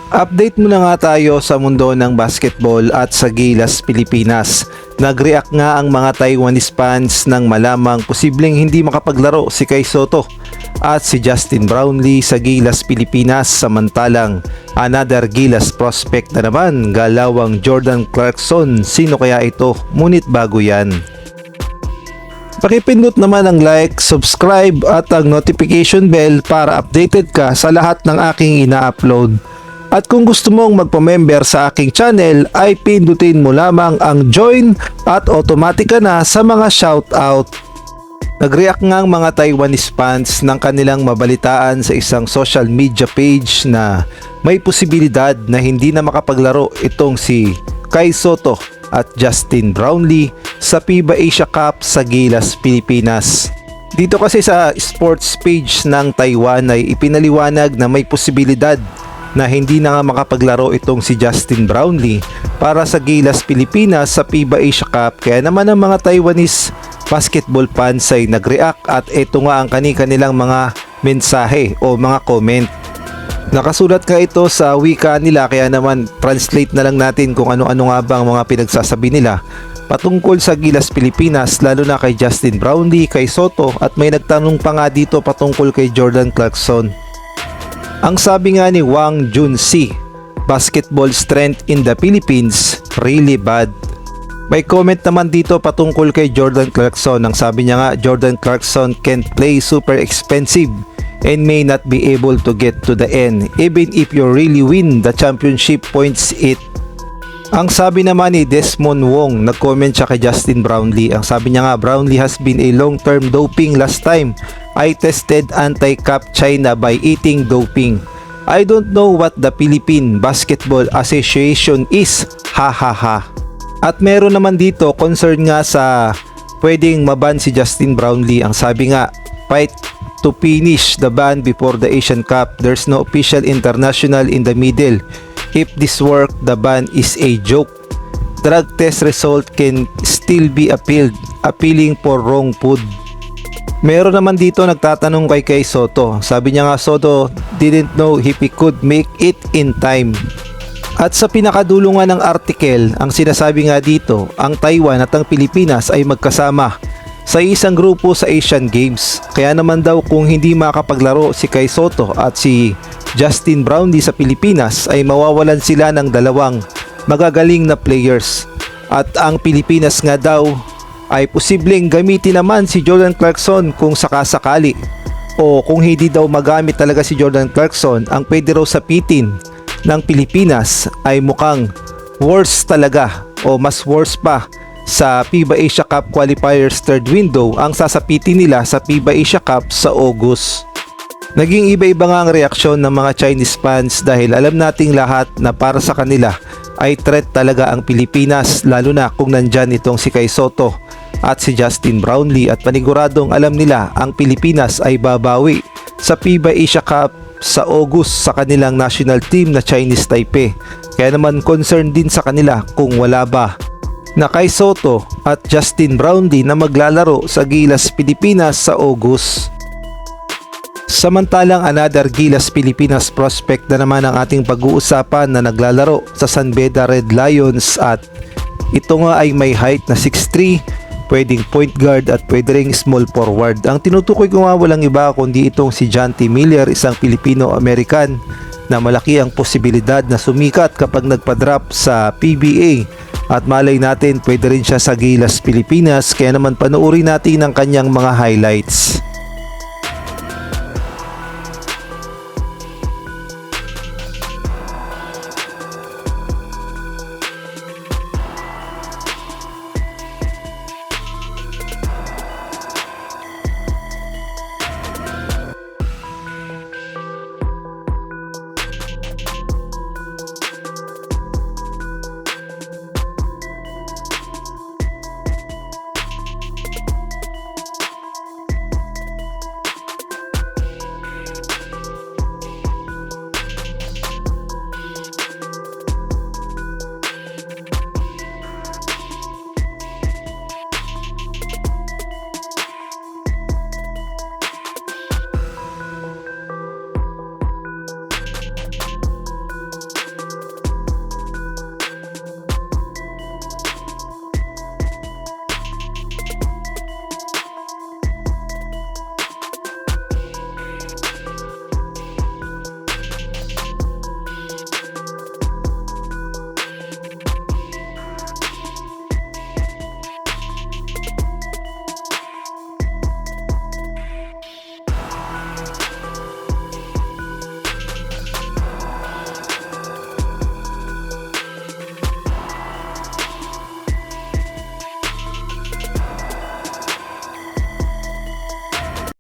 Update muna nga tayo sa mundo ng basketball at sa Gilas Pilipinas. Nag-react nga ang mga Taiwanese fans nang malamang posibleng hindi makapaglaro si Kai Sotto at si Justin Brownlee sa Gilas Pilipinas, samantalang another Gilas prospect na naman, galawang Jordan Clarkson. Sino kaya ito? Ngunit bago yan, pakipindot naman ang like, subscribe at ang notification bell para updated ka sa lahat ng aking ina-upload. At kung gusto mong magpa-member sa aking channel ay pindutin mo lamang ang join at automatic ka na sa mga shoutout. Nag-react nga ang mga Taiwanese fans ng kanilang mabalitaan sa isang social media page na may posibilidad na hindi na makapaglaro itong si Kai Sotto at Justin Brownlee sa FIBA Asia Cup sa Gilas Pilipinas. Dito kasi sa sports page ng Taiwan ay ipinaliwanag na may posibilidad na hindi na nga makapaglaro itong si Justin Brownlee para sa Gilas Pilipinas sa FIBA Asia Cup. Kaya naman ang mga Taiwanese basketball fans ay nag-react at ito nga ang kanilang mga mensahe o mga comment. Nakasulat nga ito sa wika nila, kaya naman translate na lang natin kung ano-ano nga ba ang mga pinagsasabi nila patungkol sa Gilas Pilipinas, lalo na kay Justin Brownlee, kay Sotto, at may nagtanong pa nga dito patungkol kay Jordan Clarkson. Ang sabi nga ni Wang Junsi, basketball strength in the Philippines really bad. May comment naman dito patungkol kay Jordan Clarkson. Ang sabi niya nga, Jordan Clarkson can't play, super expensive and may not be able to get to the end even if you really win the championship points it. Ang sabi naman ni Desmond Wong, nag-comment siya kay Justin Brownlee. Ang sabi niya nga, Brownlee has been a long-term doping. Last time I tested anti-cap China by eating doping. I don't know what the Philippine Basketball Association is. Ha ha ha. At meron naman dito concern nga sa pwedeng maban si Justin Brownlee. Ang sabi nga, fight to finish the ban before the Asian Cup. There's no official international in the middle. If this work, the ban is a joke. Drug test result can still be appealed. Appealing for wrong food. Meron naman dito nagtatanong kay Kai Sotto. Sabi niya nga, Sotto didn't know if he could make it in time. At sa pinakadulo nga ng article, ang sinasabi nga dito, ang Taiwan at ang Pilipinas ay magkasama sa isang grupo sa Asian Games. Kaya naman daw kung hindi makapaglaro si Kai Sotto at si Justin Brownlee sa Pilipinas ay mawawalan sila ng dalawang magagaling na players. At ang Pilipinas nga daw ay posibleng gamitin naman si Jordan Clarkson kung sakasakali. O kung hindi daw magamit talaga si Jordan Clarkson, ang pwede raw sapitin ng Pilipinas ay mukhang worse talaga o mas worse pa sa FIBA Asia Cup qualifiers third window ang sasapitin nila sa FIBA Asia Cup sa August. Naging iba-iba nga ang reaksyon ng mga Chinese fans dahil alam nating lahat na para sa kanila ay threat talaga ang Pilipinas, lalo na kung nandyan itong si Kai Sotto at si Justin Brownlee, at paniguradong alam nila ang Pilipinas ay babawi sa FIBA Asia Cup sa August sa kanilang national team na Chinese Taipei. Kaya naman concern din sa kanila kung wala ba na Kai Sotto at Justin Brownlee na maglalaro sa Gilas Pilipinas sa August. Samantalang another Gilas Pilipinas prospect na naman ang ating pag-uusapan na naglalaro sa San Beda Red Lions, at ito nga ay may height na 6'3", pwedeng point guard at pwede ring small forward. Ang tinutukoy ko nga walang iba kundi itong si Jonty Miller, isang Pilipino-American na malaki ang posibilidad na sumikat kapag nagpa-drop sa PBA. At malay natin pwede rin siya sa Gilas Pilipinas, kaya naman panoorin natin ang kanyang mga highlights.